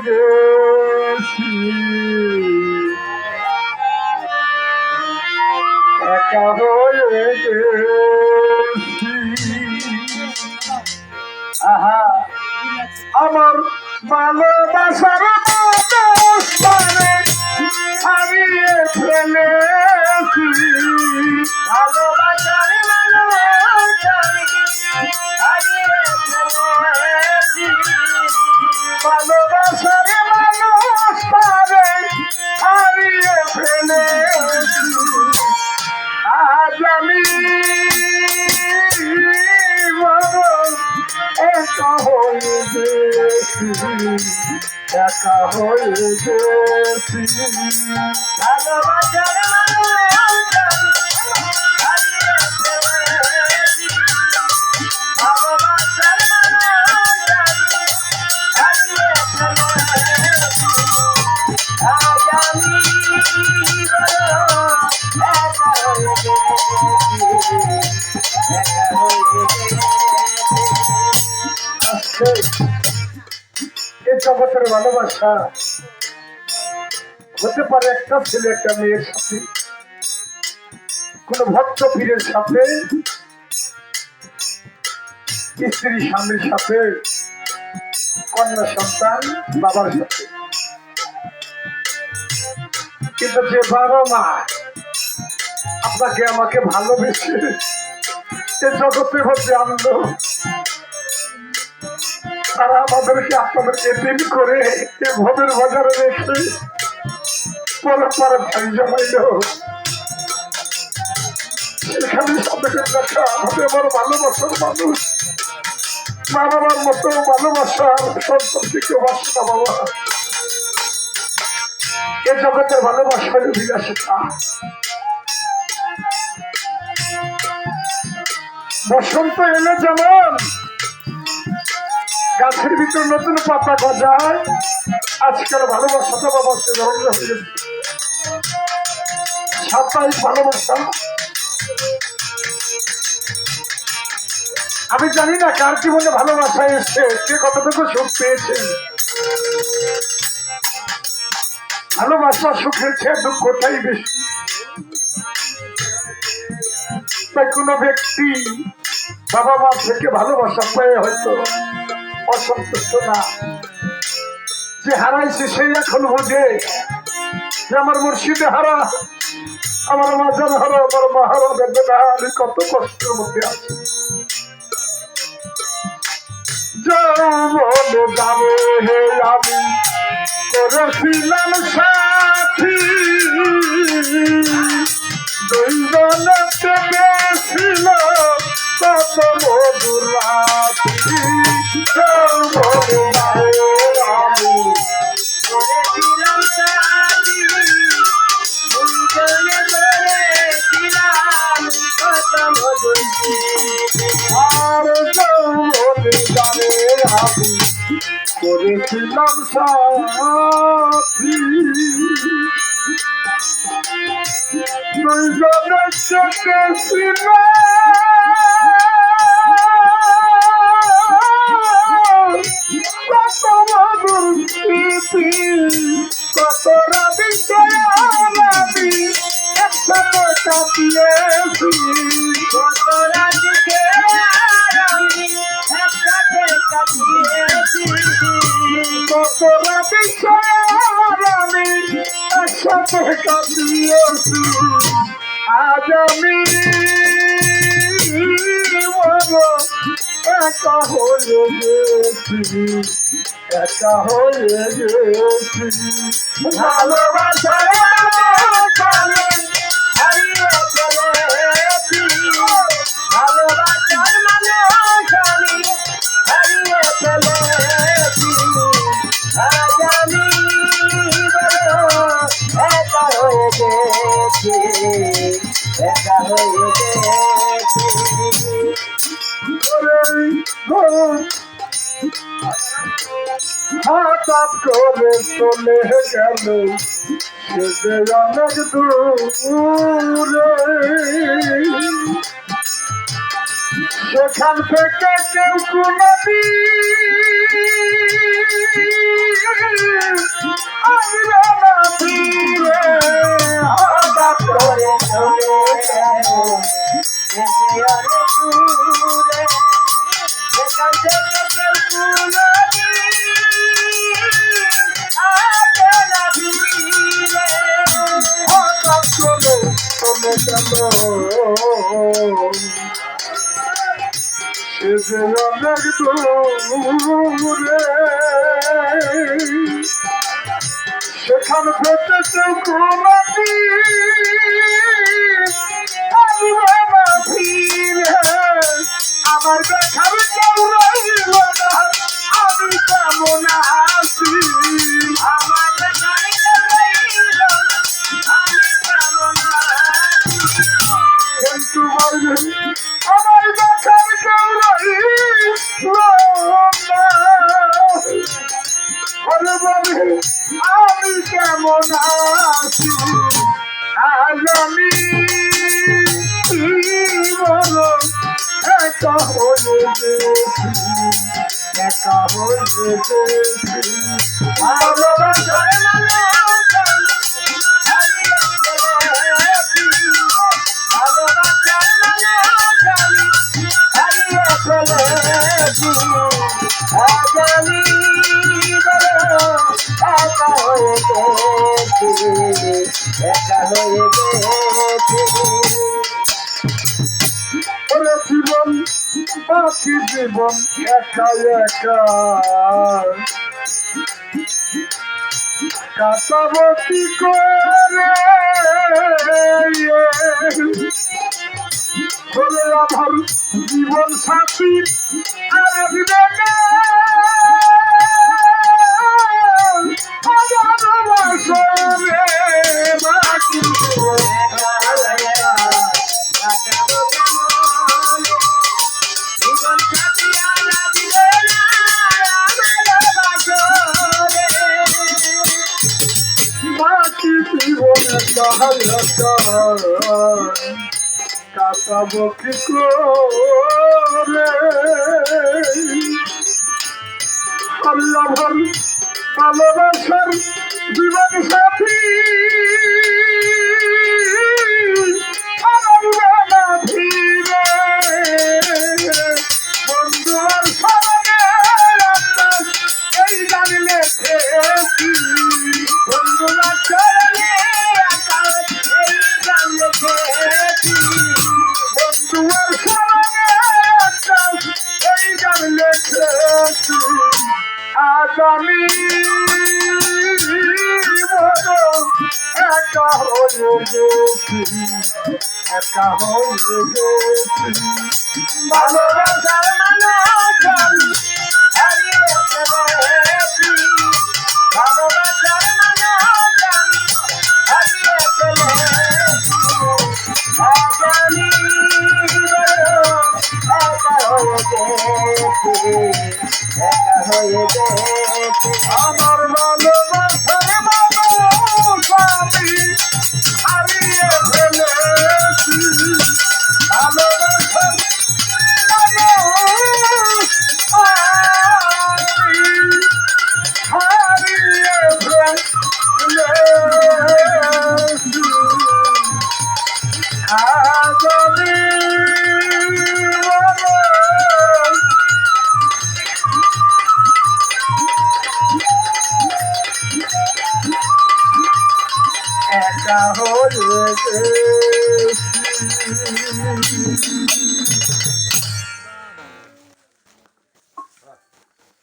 গেছি, একা হয়ে গেছি। আহা, আমার ভালোবাসার মানে হারিয়ে ফেলেছি, ভালোবাসার ভালোবাসার মানুষ পাবে হারিয়ে ফেলেছি। আজ আমি একা হয়ে গেছি, একা হয়ে গেছি। ভালোবাসার এই জগতের ভালোবাসা হতে পারে একটা ছেলে একটা মেয়ের সাথে, কোন ভক্ত পীরের সাথে, স্ত্রী স্বামীর সাথে, কন্যা সন্তান বাবার সাথে। কিন্তু যে বাবা মা আপনাকে আমাকে ভালোবেসে এ জগতের মধ্যে আনলো, তারা আমাদেরকে আপনাদেরকে দিন করে এ ভোগের বাজারে রেখে পরে ভাই জমাইল, সেখানে তাদেরকে দেখা হবে আমার ভালোবাসার মানুষ। মা বাবার মতো ভালোবাসার সন্তানকে কেউ বাসে না বাবা। এ জগতের ভালোবাসা হল বিলাসিতা। বসন্ত এলে যেমন গাছের ভিতর নতুন পাতা গজায়, আজকাল ভালোবাসাটা বাবা সে ধরনের হয়ে গেছে। সাপ্তাহিক ভালোবাসা আমি জানি না কার জীবনে ভালোবাসা এসছে, কে কতটুকু সুখ পেয়েছেন। ভালোবাসা সুখের চেয়ে দুঃখটাই বেশি। তাই কোনো ব্যক্তি বাবা মা থেকে ভালোবাসা পেয়ে হয়তো অসন্তুষ্ট না, যে হারাইছে সেই এখন বোঝে যে আমার মুর্শিদে হারা, আমার মাজার হারা, আমার মা হারা, বেদনা আমি কত কষ্টের মধ্যে আছি। যৌবনে যাবে হে আমি করেছিলাম সাথী, দুইজনে পেয়েছিল কত মধুর রাত্রি। যৌবনে যাবে আমি করেছিলাম সাথী, দুইজনে পেয়েছিলাম কত মধুর আর যৌবনে যাবে আমি করেছিলাম সাথী, দুইজনে চেপেছিল কত মধুর স্মৃতি, কত রাতি আমি একসাথে কাটিয়েছি, কত রাতিকে আমি একসাথে কাটিয়েছি, কত রাতি আমি একসাথে কাটিয়েছি। আজ আমি একা হয়ে গেছি, একা হয়ে গেছি। ভালোবাসার হারিয়ে ফেলেছি, ভালোবাসার মানুষ আমি হারিয়ে ফেলেছি। আজ আমি একা হয়ে গেছি, একা হয়ে গেছি। হঠাৎ করে চলে গেল সে যে অনেক দূরে, সেখান থেকে কেউ কোনদিন আসবে না ফিরে হঠাৎ করে চলে গেল যে অনেক দূরে সেখান থেকে কেউ তুলনি আসবে না ফিরে হঠাৎ করে চলে গেল সে যে অনেক দূরে সেখান থেকে কেউ কোনটি আসবে না ফিরে আমার দেখার কেউ রইল না আমি কেমন আছি আমার দেখার কেউ রইল না আমি কেমন আছি কিন্তু আমার দেখার কেউ রইল না আরে বলে আমি কেমন আছি আজ আমি বলো একা হয়ে গেছি একা হয়ে গেছি ভালোবাসার মানুষ ভালোবাসার মানুষ হারিয়ে ফেলেছি আজ আমি একা হয়ে গেছি একা হয়ে গেছি ওরে জীবন বাকি জীবন একা একা কাটাবো কি করে বলে আমার জীবন সাথী আর আসবে না ভালোবাসবে বাকি জীবন কাটাবো কেমন জীবন সাথী আর আসবে না ভালোবাসবে বাকি জীবন কাটাবো কি করে আল্লাহ ভালোবাসার জীবন সাথী আসবে না ফিরে বন্ধু আর স্মরণে এই গান লেখেছি বন্ধু আর স্মরণে এই গান লেখেছি বন্ধু আর স্মরণে এই গান লেখেছি আজ আমি বলো একা হয়ে গেছি একা হয়ে গেছি ভালোবাসার মানুষ আমি হারিয়ে ফেলেছি ভালোবাসার মানুষ আমি হারিয়ে ফেলেছি আজ আমি একা হয়ে গেছি একা হয়ে গেছি আমার ভালোবাসার মানুষ আমি হারিয়ে ফেলেছি ভালোবাসার মানুষ আমি হারিয়ে ফেলেছি আজ আমি একা হয়ে গেছি